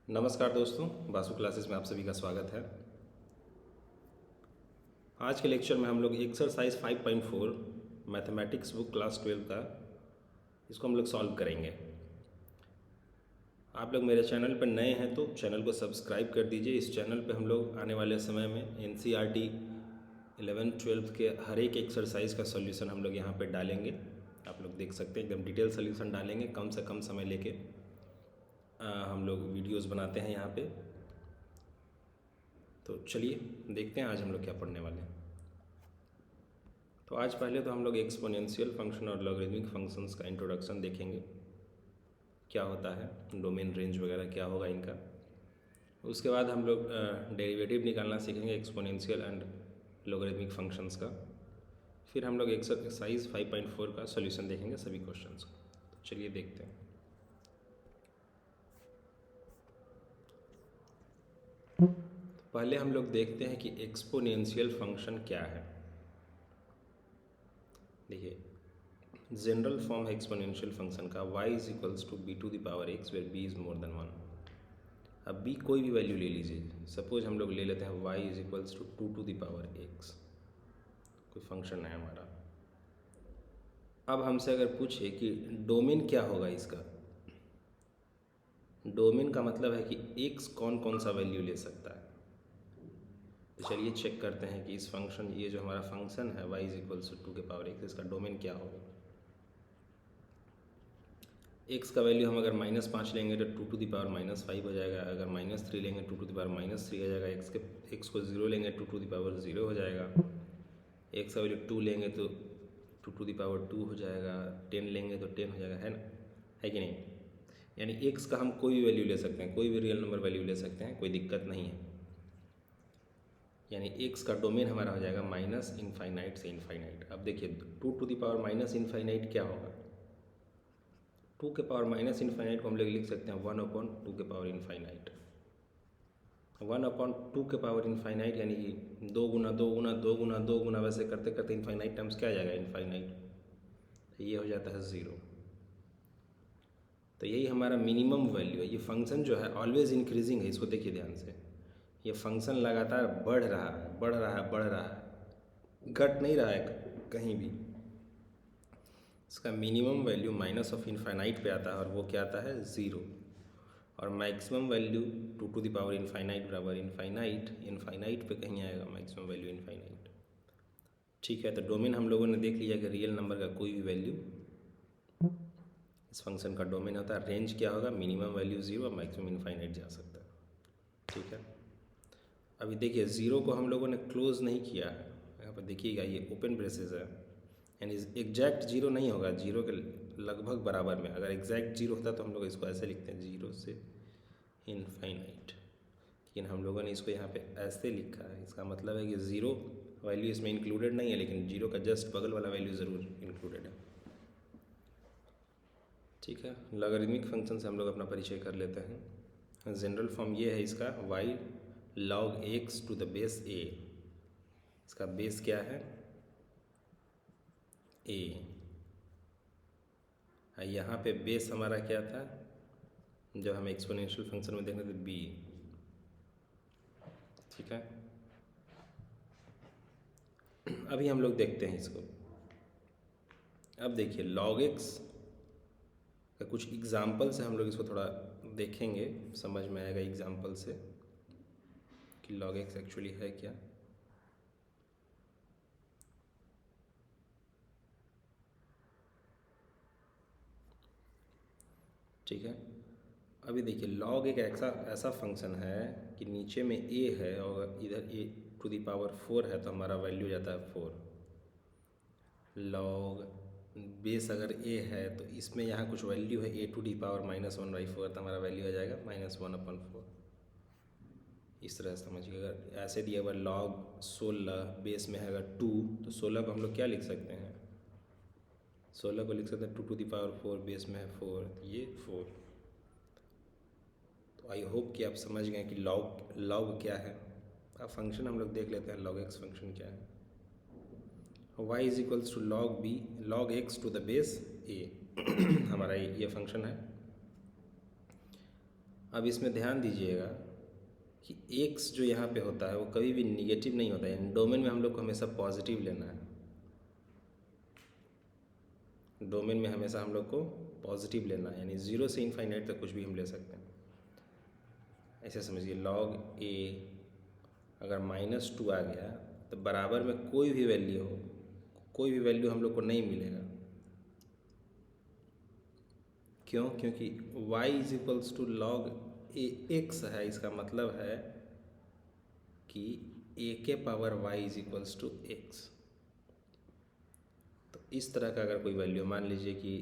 नमस्कार दोस्तों, बासु क्लासेस में आप सभी का स्वागत है। आज के लेक्चर में हम लोग एक्सरसाइज 5.4 मैथमेटिक्स बुक क्लास 12 का इसको हम लोग सॉल्व करेंगे। आप लोग मेरे चैनल पर नए हैं तो चैनल को सब्सक्राइब कर दीजिए। इस चैनल पे हम लोग आने वाले समय में NCERT 11-12 के हर एक एक्सरसाइज का सॉल्यूशन हम लोग यहाँ पे डालेंगे। आप लोग देख सकते हैं, एकदम डिटेल सॉल्यूशन डालेंगे। कम से कम समय लेके हम लोग वीडियोस बनाते हैं यहाँ पे। तो चलिए देखते हैं आज हम लोग क्या पढ़ने वाले हैं। तो आज पहले तो हम लोग एक्सपोनेंशियल फंक्शन और लॉगरिथमिक फंक्शंस का इंट्रोडक्शन देखेंगे, क्या होता है, डोमेन रेंज वगैरह क्या होगा इनका। उसके बाद हम लोग डेरिवेटिव निकालना सीखेंगे एक्सपोनेंशियल एंड लॉगरिथमिक फंक्शंस का। फिर हम लोग एक्सरसाइज 5.4 का सॉल्यूशन देखेंगे सभी क्वेश्चंस का। तो चलिए देखते हैं। पहले हम लोग देखते हैं कि एक्सपोनेंशियल फंक्शन क्या है। देखिए, जनरल फॉर्म है एक्सपोनेंशियल फंक्शन का y is equals to B to the power x where b is more than 1। अब b कोई भी वैल्यू ले लीजिए। सपोज हम लोग ले लेते हैं y is equals to 2 to the power x, कोई फंक्शन है हमारा। अब हमसे अगर पूछे कि डोमेन क्या होगा इसका, डोमेन का मतलब है कि x कौन कौन सा वैल्यू ले सकता है। तो चलिए चेक करते हैं कि इस फंक्शन, ये जो हमारा फंक्शन है y इज इक्वल्स टू 2 के पावर x, इसका डोमेन क्या होगा। x का वैल्यू हम अगर -5 लेंगे तो 2 टू द पावर -5 हो जाएगा। अगर -3 लेंगे 2 टू द पावर -3 हो जाएगा। x को 0 लेंगे 2 टू द पावर 0 हो जाएगा। x का वैल्यू 2 लेंगे तो 2 टू द पावर 2 हो जाएगा। 10 लेंगे तो 10 हो जाएगा, है ना, है कि नहीं। यानी x का हम कोई भी वैल्यू ले सकते हैं, कोई भी रियल नंबर वैल्यू ले सकते हैं, कोई दिक्कत नहीं है। यानी x का डोमेन हमारा हो जाएगा -इनफाइनाइट से इनफाइनाइट। अब देखिए 2 टू द पावर -इनफाइनाइट क्या होगा। 2 के पावर -इनफाइनाइट को हम लोग लिख सकते हैं 1/2 के पावर इनफाइनाइट। 1/2 के पावर इनफाइनाइट यानी कि 2 गुना 2 गुना 2 गुना 2 गुना, वैसे करते करते इनफाइनाइट टर्म्स क्या आ जाएगा, इनफाइनाइट। तो ये हो जाता है 0। तो यही हमारा मिनिमम वैल्यू है। ये फंक्शन जो है ऑलवेज इंक्रीजिंग है, इसको देखिए ध्यान से। ये फंक्शन लगातार बढ़ रहा है, बढ़ रहा है, बढ़ रहा है, घट नहीं रहा है कहीं भी। इसका minimum value minus of infinite पे आता है और वो क्या आता है, 0। और maximum value 2 to the power infinite बराबर इनफाइनाइट, इनफाइनाइट पे कहीं आएगा मैक्सिमम वैल्यू इनफाइनाइट। ठीक है, तो डोमेन हम लोगों ने देख लिया कि रियल नंबर का कोई भी वैल्यू इस फंक्शन का डोमेन होता है। रेंज क्या होगा, मिनिमम वैल्यू 0 और मैक्सिमम इनफाइनाइट जा सकता है। ठीक है, अभी देखिए 0 को हम लोगों ने क्लोज नहीं किया है। यहाँ पर देखिएगा ये ओपन ब्रेसेस है, यानी एग्जैक्ट 0 नहीं होगा, 0 के लगभग बराबर में। अगर एग्जैक्ट 0 होता तो हम लोग इसको ऐसे लिखते हैं 0 से इनफाइनाइट, लेकिन हम लोगों ने इसको यहाँ पे ऐसे लिखा है। इसका मतलब है कि 0 वैल्यू इसमें इंक्लूडेड नहीं है, लेकिन 0 का जस्ट बगल वाला वैल्यू ज़रूर इंक्लूडेड है। ठीक है, लॉगरिथमिक फंक्शन से हम लोग अपना परिचय कर लेते हैं। जनरल फॉर्म ये है इसका, y log x to the base a। इसका बेस क्या है, a। यहाँ पे बेस हमारा क्या था, जब हम एक्सपोनेंशियल फंक्शन में देख रहे थे, b। ठीक है, अभी हम लोग देखते हैं इसको। अब देखिए log x का कुछ एग्जाम्पल से हम लोग इसको थोड़ा देखेंगे, समझ में आएगा एग्जाम्पल से कि log x एक्चुअली है क्या। ठीक है, अभी देखिए log एक ऐसा फंक्शन है कि नीचे में a है और इधर a टू द पावर 4 है, तो हमारा वैल्यू जाता है 4। log बेस अगर a है तो इसमें यहाँ कुछ वैल्यू है a टू द पावर -1/4, तो हमारा वैल्यू आ जाएगा -1/4। इस तरह समझिए। अगर ऐसे दिया हुआ log 16 बेस में है अगर 2, तो 16 को हम लोग क्या लिख सकते हैं, 16 को लिख सकते हैं 2 टू द पावर 4, बेस में है 4, ये 4। तो आई होप कि आप समझ गए कि log क्या है। अब फंक्शन हम लोग देख लेते हैं, log x फंक्शन क्या है। y is equals to log x to the base a हमारा ये फंक्शन है। अब इसमें ध्यान दीजिएगा कि x जो यहाँ पे होता है वो कभी भी निगेटिव नहीं होता है, डोमेन में हम लोग को हमेशा पॉजिटिव लेना है। डोमेन में हमेशा हम लोग को पॉजिटिव लेना है, यानी 0 से इनफाइनाइट तक कुछ भी हम ले सकते हैं। ऐसे समझिए log a अगर -2 आ गया तो बराबर में कोई भी वैल्यू हो, कोई भी वैल्यू हम लोग को नहीं मिलेगा। क्यों? क्योंकि y = log a x है। इसका मतलब है कि a के पावर y = x। तो इस तरह का अगर कोई वैल्यू, मान लीजिए कि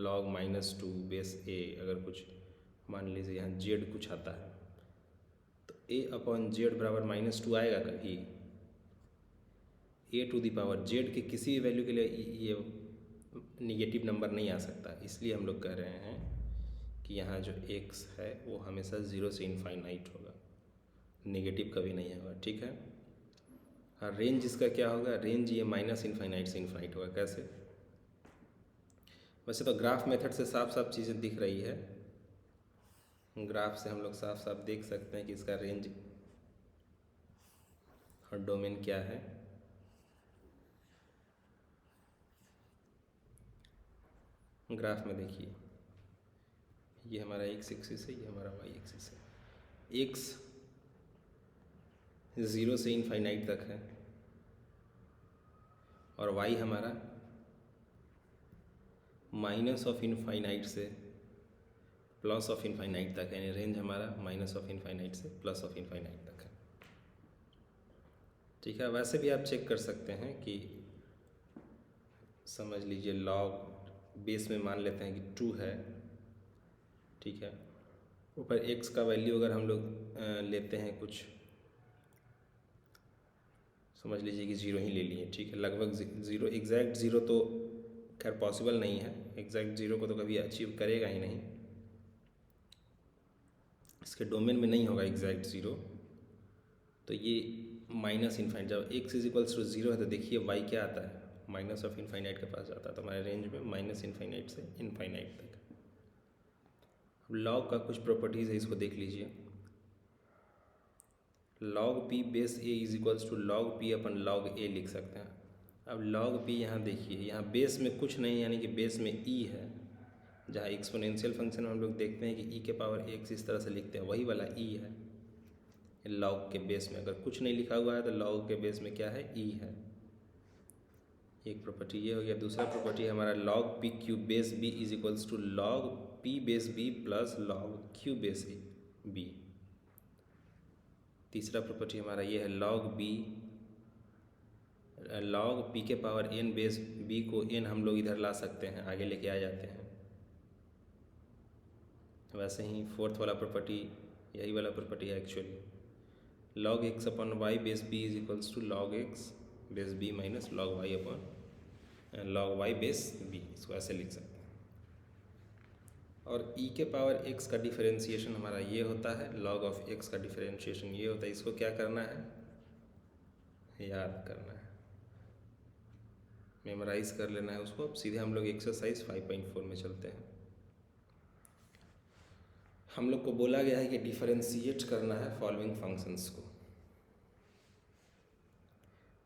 log -2 बेस a, अगर कुछ मान लीजिए यहाँ z कुछ आता है तो a/z बराबर -2 आएगा कभी? a to the power z के किसी भी वैल्यू के लिए ये निगेटिव नंबर नहीं आ सकता। इसलिए हम लोग कह रहे हैं कि यहाँ जो x है वो हमेशा 0 से इनफाइनाइट होगा, नेगेटिव कभी नहीं होगा। ठीक है। हाँ, रेंज इसका क्या होगा? रेंज ये -∞ से इनफाइनाइट होगा। कैसे? वैसे तो ग्राफ मेथड से साफ साफ चीज़ें दिख रही है। ग्राफ से हम लोग साफ साफ देख सकते हैं कि इसका रेंज और डोमेन क्या है। ग्राफ में देखिए, ये हमारा x एक्सिस है, ये हमारा y एक्सिस है। x 0 से इनफाइनाइट तक है और y हमारा -∞ से +∞ तक है, यानी रेंज हमारा -∞ से +∞ तक है। ठीक है। वैसे भी आप चेक कर सकते हैं कि समझ लीजिए log बेस में मान लेते हैं कि 2 है। ठीक है। ऊपर x का वैल्यू अगर हम लोग लेते हैं कुछ, समझ लीजिए कि 0 ही ले लिए। ठीक है। लगभग 0, एग्जैक्ट 0 तो खैर पॉसिबल नहीं है, एग्जैक्ट 0 को तो कभी अचीव करेगा ही नहीं, इसके डोमेन में नहीं होगा एग्जैक्ट 0। तो ये -∞, जब x = 0 है तो देखिए y क्या आता है? -∞ के पास जाता है। तो हमारे रेंज में -∞ से इनफाइनाइट तक। अब लॉग का कुछ प्रॉपर्टीज़ है, इसको देख लीजिए। log p base a = log p/log a लिख सकते हैं। अब log p यहाँ देखिए, यहाँ बेस में कुछ नहीं, यानी कि बेस में e है। जहाँ एक्सपोनेंशियल फंक्शन में हम लोग देखते हैं कि e के पावर x इस तरह से लिखते हैं, वही वाला e है। log के बेस में अगर कुछ नहीं लिखा हुआ है तो log के बेस में क्या है? e है। एक प्रॉपर्टी ये हो गया। दूसरा प्रॉपर्टी हमारा log p³ base b = log p base b plus log q base b। तीसरा प्रॉपर्टी हमारा ये है log p के पावर n बेस b को n हम लोग इधर ला सकते हैं, आगे लेके आ जाते हैं। वैसे ही फोर्थ वाला प्रॉपर्टी यही वाला प्रॉपर्टी है actually. log x/y base b = log x base b minus log y base b, इसको ऐसे लिख सकते हैं। और e के पावर x का डिफरेंशिएशन हमारा ये होता है, log ऑफ x का डिफरेंशिएशन ये होता है। इसको क्या करना है? याद करना है, मेमोराइज कर लेना है उसको। अब सीधे हम लोग एक्सरसाइज 5.4 में चलते हैं। हम लोग को बोला गया है कि डिफरेंशिएट करना है फॉलोइंग फंक्शंस को।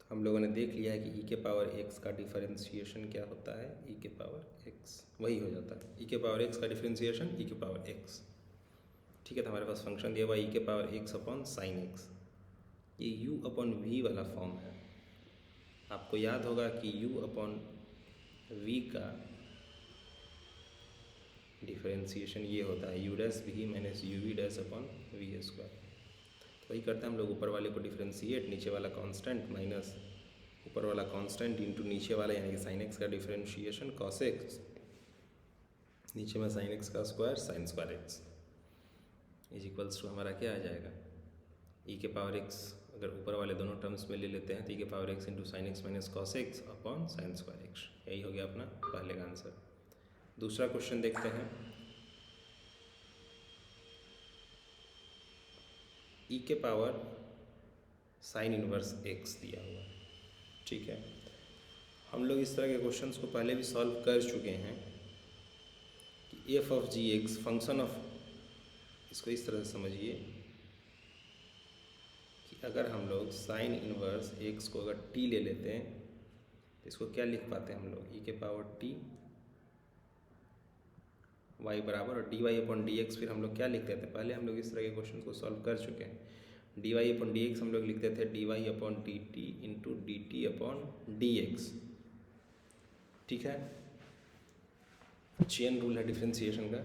तो हम लोगों ने देख लिया है कि e के पावर x का डिफरेंशिएशन क्या होता है? e के पावर x वही हो जाता है, e के पावर x का डिफरेंशिएशन e के पावर x। ठीक है। तो हमारे पास फंक्शन दिया हुआ e के पावर x/sin x, ये u/v वाला फॉर्म है। आपको याद होगा कि u/v का डिफरेंशिएशन ये होता है u' v माइनस uv'/v²। वही करते हैं हम लोग, ऊपर वाले को डिफरेंशिएट, नीचे वाला कांस्टेंट माइनस ऊपर वाला कांस्टेंट इंटू नीचे वाला, यानी कि sin x का डिफरेंशिएशन cos x, नीचे में sin x का स्क्वायर sin² x = हमारा क्या आ जाएगा? e के पावर x अगर ऊपर वाले दोनों टर्म्स में ले लेते हैं तो e के power x into sin x minus cos x upon sin² x। यही हो गया अपना पहले का आंसर। दूसरा क्वेश्चन देखते हैं। e के पावर sin इनवर्स x दिया हुआ है। ठीक है। हम लोग इस तरह के क्वेश्चंस को पहले भी सॉल्व कर चुके हैं कि f of g x function of इसको इस तरह से समझिए कि अगर हम लोग साइन इनवर्स एक्स को अगर टी ले लेते हैं तो इसको क्या लिख पाते हैं हम लोग, ई के पावर टी वाई बराबर, और D Y upon D X फिर हम लोग क्या लिख देते हैं, पहले हम लोग इस तरह के क्वेश्चन को सॉल्व कर चुके हैं। D Y upon D X हम लोग लिखते थे D Y upon D T into D T upon D X, ठीक है। चेन रूल है डिफ्रेंसिएशन का,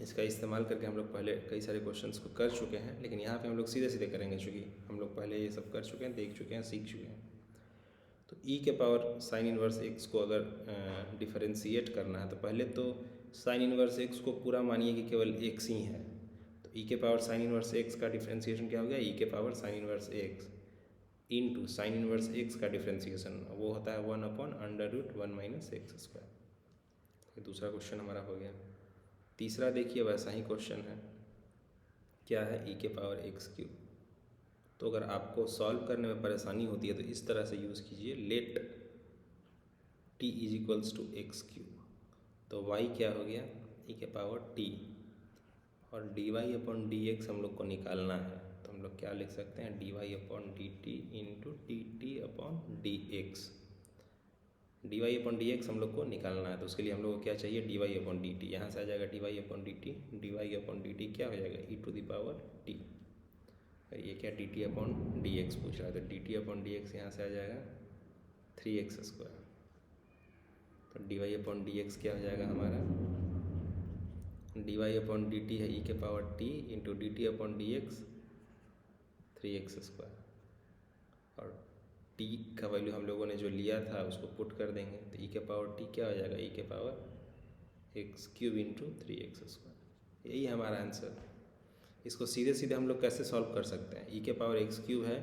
इसका इस्तेमाल करके हम लोग पहले कई सारे क्वेश्चंस को कर चुके हैं, लेकिन यहाँ पे हम लोग सीधे सीधे करेंगे चूँकि हम लोग पहले ये सब कर चुके हैं, देख चुके हैं, सीख चुके हैं। तो ई के पावर साइन इनवर्स एक्स को अगर डिफरेंशिएट करना है तो पहले तो साइन इनवर्स एक्स को पूरा मानिए कि केवल एक्स ही है, तो ई के पावर साइन इनवर्स एक्स का डिफरेंशिएशन क्या हो गया, ई के power sine inverse x into sine inverse x का डिफरेंशिएशन वो होता है 1/√1 - x²। दूसरा क्वेश्चन हमारा हो गया। तीसरा देखिए वैसा ही क्वेश्चन है, क्या है, ई के पावर x³ तो अगर आपको सॉल्व करने में परेशानी होती है तो इस तरह से यूज़ कीजिए, लेट t = x³ तो y क्या हो गया, ई के पावर t, और dy अपॉन dx हम लोग को निकालना है तो हम लोग क्या लिख सकते हैं, dy upon dt into dt upon dx। dy upon dx हम लोग को निकालना है तो उसके लिए हम लोग को क्या चाहिए, dy अपॉन dt, यहाँ से आ जाएगा dy upon dt, dy upon dt क्या हो जाएगा, e⁻t, ये क्या dt अपॉन dx पूछ रहा है तो dt अपॉन dx यहाँ से आ जाएगा 3x², तो dy अपॉन dx क्या हो जाएगा हमारा, dy अपॉन dt है ई के power t into dt upon dx 3x², और t का वैल्यू हम लोगों ने जो लिया था उसको पुट कर देंगे तो ई के पावर t क्या हो जाएगा, ई के पावर x³ इंटू 3x², यही हमारा आंसर। इसको सीधे सीधे हम लोग कैसे सॉल्व कर सकते हैं, ई के पावर x³ है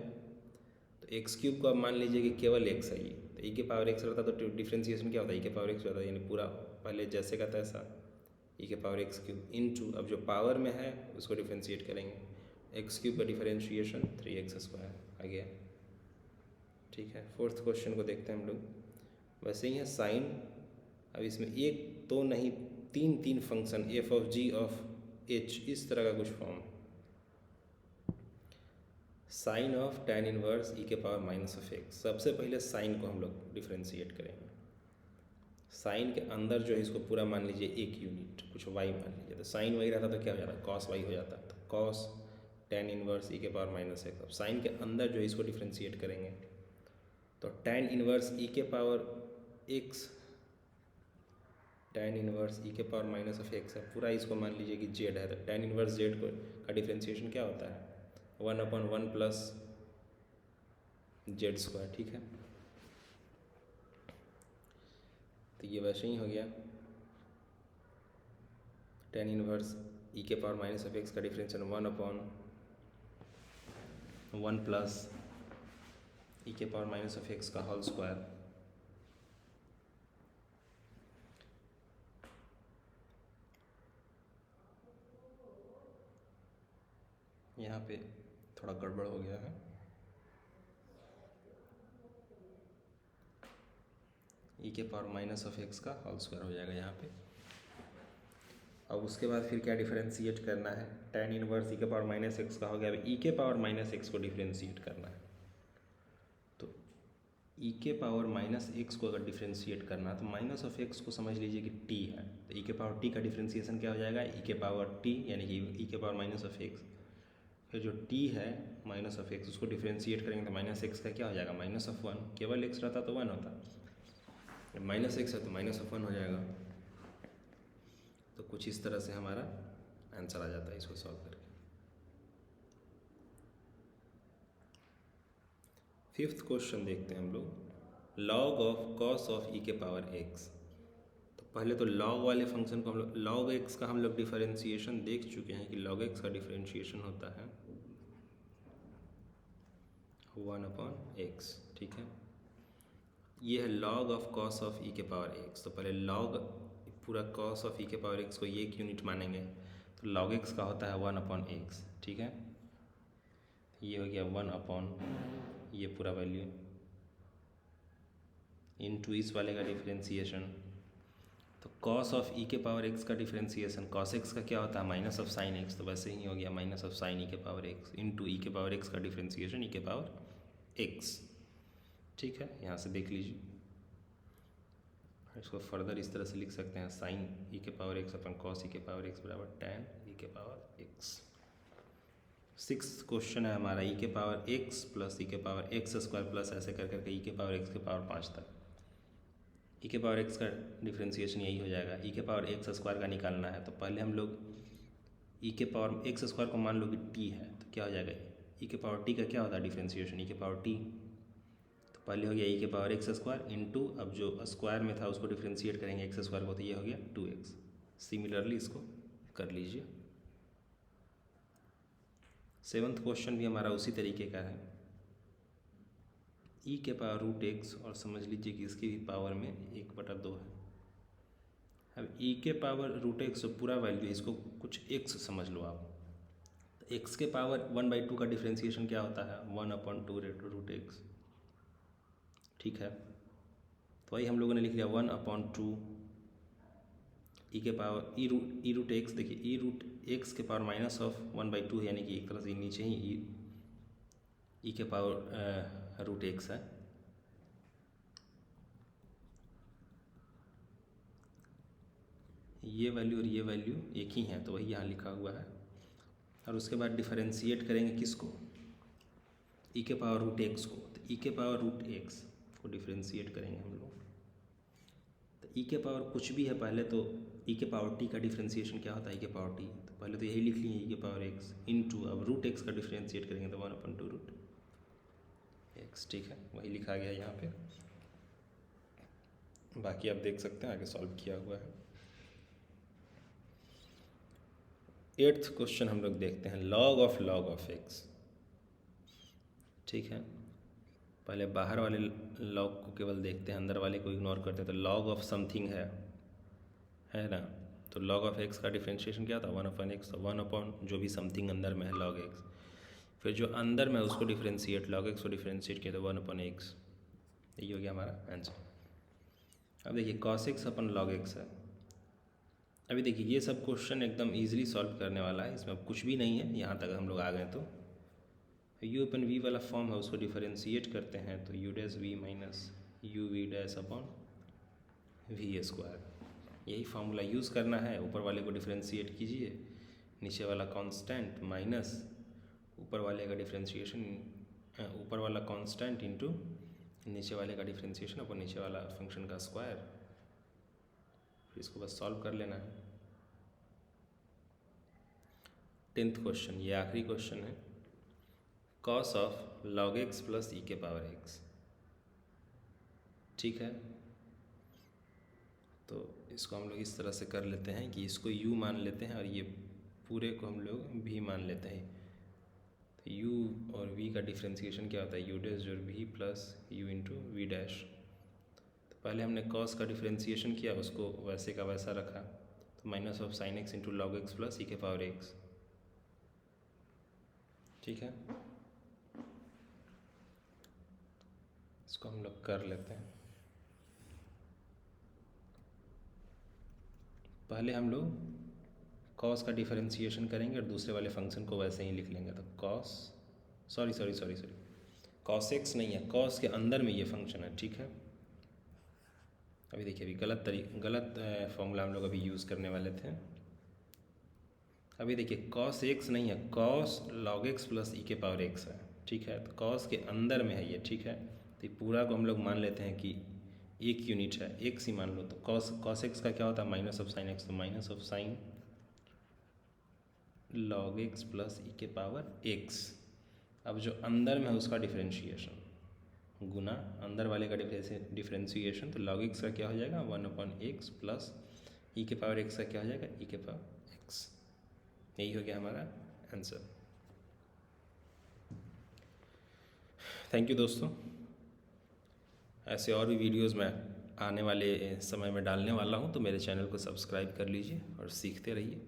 तो x³ को अब मान लीजिए कि केवल x है, ये तो ई के पावर x रहता तो डिफ्रेंसिएशन क्या होता है, ई के पावर x रहता है, यानी पूरा पहले जैसे का तैसा ई के पावर x³ इंटू अब जो पावर में है उसको डिफ्रेंशिएट करेंगे, x³ का डिफरेंशिएशन 3x² आ गया, ठीक है। फोर्थ क्वेश्चन को देखते हैं हम लोग, वैसे ही है साइन, अब इसमें एक तो नहीं तीन फंक्शन f(g) ऑफ h इस तरह का कुछ form, sine of tan inverse E के पावर -(x), सबसे पहले साइन को हम लोग डिफरेंशिएट करेंगे। साइन के अंदर जो है इसको पूरा मान लीजिए एक यूनिट कुछ y मान लीजिए, तो साइन y रहता तो क्या हो जाता, cos y हो जाता, तो cos tan इनवर्स ई के पावर -(x), अब साइन के अंदर जो है इसको डिफरेंशिएट करेंगे तो tan इनवर्स ई के power x, tan inverse E के पावर -(x) है, पूरा इसको मान लीजिए कि z है, तो tan इनवर्स z को का डिफरेंशिएशन क्या होता है, 1/1 प्लस z², ठीक है। तो ये वैसे ही हो गया, tan इनवर्स ई के पावर -(x) का डिफरेंशिएशन 1/1 प्लस ई के पावर -(x) का होल स्क्वायर, यहाँ पे थोड़ा गड़बड़ हो गया है, ई के पावर -(x) का होल स्क्वायर हो जाएगा यहाँ पे। अब उसके बाद फिर क्या डिफरेंशिएट करना है, tan इनवर्स ई के पावर -(x) का हो गया, अब ई के पावर -(x) को डिफरेंशिएट करना है, तो ई के पावर -(x) को अगर डिफरेंशिएट करना है तो -(x) को समझ लीजिए कि t है, तो ई के पावर t का डिफरेंशिएशन क्या हो जाएगा, ई के पावर t यानी कि ई के पावर -(x), फिर जो t है -(x) उसको डिफरेंशिएट करेंगे तो -(x) का क्या हो जाएगा, -(1), केवल x रहता तो 1 होता, -(x) है तो -(1) हो जाएगा। तो कुछ इस तरह से हमारा आंसर आ जाता है इसको सॉल्व करके। फिफ्थ क्वेश्चन देखते हैं हम लोग, log ऑफ cos ऑफ ई के पावर x। तो पहले तो log वाले फंक्शन को हम लोग log x का हम लोग डिफरेंशिएशन देख चुके हैं कि log x का डिफरेंशिएशन होता है 1/x, ठीक है। ये है log ऑफ cos ऑफ ई के पावर x, तो पहले log पूरा cos ऑफ ई के पावर x को ये एक यूनिट मानेंगे तो log x का होता है 1/x, ठीक है। ये हो गया 1/ ये पूरा वैल्यू इनटू इस वाले का डिफरेंशिएशन तो कॉस ऑफ ई के पावर एक्स का डिफ्रेंसिएशन कॉस एक्स का क्या होता है माइनस ऑफ साइन एक्स, तो वैसे ही हो गया माइनस ऑफ साइन ई के पावर एक्स इंटू ई के पावर एक्स का डिफ्रेंसिएशन ई के पावर एक्स। ठीक है, यहाँ से देख लीजिए, इसको फर्दर इस तरह से लिख सकते हैं साइन ई के पावर एक्स अपन कॉस ई के पावर एक्स बराबर टैन ई के पावर एक्स। 6th क्वेश्चन है हमारा ई के पावर एक्स प्लस ई के पावर एक्स स्क्वायर प्लस ऐसे कर करके ई के पावर एक्स के पावर 5 तक। ई के पावर एक्स का डिफ्रेंसिएशन यही हो जाएगा, ई के पावर एक्स स्क्वायर का निकालना है। तो पहले हम लोग ई के पावर एक्स स्क्वायर को मान लो कि टी है, तो क्या हो जाएगा ई के पावर टी का क्या होता है डिफ्रेंसिएशन ई के पावर टी। तो पहले हो गया ई के पावर एक्स स्क्वायर इंटू, अब जो स्क्वायर में था उसको डिफ्रेंशिएट करेंगे एक्स स्क्वायर को, तो ये हो गया 2x। सिमिलरली इसको कर लीजिए। 7th क्वेश्चन भी हमारा उसी तरीके का है, ई के पावर रूट एक्स और समझ लीजिए कि इसकी भी पावर में 1/2 है। अब ई के पावर रूट एक्स पूरा वैल्यू, इसको कुछ एक्स समझ लो आप। तो एक्स के पावर 1/2 का डिफ्रेंसिएशन क्या होता है 1/2 रूट एक्स। ठीक है, तो वही हम लोगों ने लिख लिया 1/2 ई के पावर ई रूट एक्स। देखिए ई रूट एक्स के पावर माइनस ऑफ 1/2 यानी कि एक तरह से नीचे ही ई के पावर रूट एक्स है। ये वैल्यू और ये वैल्यू एक ही हैं, तो वही यहाँ लिखा हुआ है। और उसके बाद डिफरेंशिएट करेंगे किसको ई के पावर रूट एक्स को, तो ई के पावर रूट एक्स को डिफरेंशिएट करेंगे हम लोग। तो ई के पावर कुछ भी है पहले, तो ई के पावर टी का डिफरेंशिएशन क्या होता है ई के पावर टी, तो पहले तो यही लिख लिए ई के पावर एक्स इंटू, अब रूट एक्स का डिफरेंशिएट करेंगे तो 1/2 रूट एक्स। ठीक है, वही लिखा गया यहाँ पे, बाकी आप देख सकते हैं आगे सॉल्व किया हुआ है। 8th क्वेश्चन हम लोग देखते हैं लॉग ऑफ एक्स। ठीक है, पहले बाहर वाले लॉग को केवल देखते हैं, अंदर वाले को इग्नोर करते हैं। तो लॉग ऑफ समथिंग है ना, तो लॉग ऑफ एक्स का डिफरेंशिएशन क्या था 1/x, तो 1 जो भी समथिंग अंदर में है लॉग एक्स, फिर जो अंदर में उसको डिफरेंशिएट लॉग एक्स को डिफरेंशिएट किया तो 1/x। यही हो गया हमारा आंसर। अब देखिए cos x अपन log x है। अभी देखिए ये सब क्वेश्चन एकदम इजीली सॉल्व करने वाला है, इसमें अब कुछ भी नहीं है। यहाँ तक हम लोग आ गए तो u अपन v वाला फॉर्म है उसको डिफरेंशिएट करते हैं, तो u dash v minus u v dash upon v square, यही फार्मूला यूज़ करना है। ऊपर वाले को डिफरेंशिएट कीजिए, नीचे वाला कांस्टेंट माइनस ऊपर वाले का डिफरेंशिएशन, ऊपर वाला कांस्टेंट इंटू नीचे वाले का डिफरेंशिएशन अपॉन नीचे वाला फंक्शन का स्क्वायर, फिर इसको बस सॉल्व कर लेना है। 10th क्वेश्चन, ये आखिरी क्वेश्चन है, cos of log x plus e के पावर x। ठीक है, तो इसको हम लोग इस तरह से कर लेते हैं कि इसको u मान लेते हैं और ये पूरे को हम लोग v मान लेते हैं। तो u और v का डिफरेंशिएशन क्या होता है u डैश और v plus u into V dash. तो पहले हमने cos का डिफरेंशिएशन किया, उसको वैसे का वैसा रखा, तो minus of sine x into log x plus e के पावर एक्स। ठीक है, इसको हम लोग कर लेते हैं। पहले हम लोग cos का डिफरेंशिएशन करेंगे और दूसरे वाले फंक्शन को वैसे ही लिख लेंगे। तो cos सॉरी cos x नहीं है, cos के अंदर में ये फंक्शन है। ठीक है, अभी देखिए अभी गलत फॉर्मूला हम लोग अभी यूज़ करने वाले थे। अभी देखिए cos x नहीं है, cos log x plus e के पावर x है। ठीक है, तो cos के अंदर में है ये। ठीक है, तो पूरा को हम लोग मान लेते हैं कि एक यूनिट है, x ही मान लो। तो cos x का क्या होता है माइनस ऑफ साइन x, तो minus of sine log x plus e के पावर x। अब जो अंदर में है उसका डिफरेंशिएशन गुना अंदर वाले का डिफरेंशिएशन, तो log x का क्या हो जाएगा 1/x प्लस ई के पावर x का क्या हो जाएगा ई के पावर x। यही हो गया हमारा आंसर। थैंक यू दोस्तों, ऐसे और भी वीडियोज़ मैं आने वाले समय में डालने वाला हूँ, तो मेरे चैनल को सब्सक्राइब कर लीजिए और सीखते रहिए।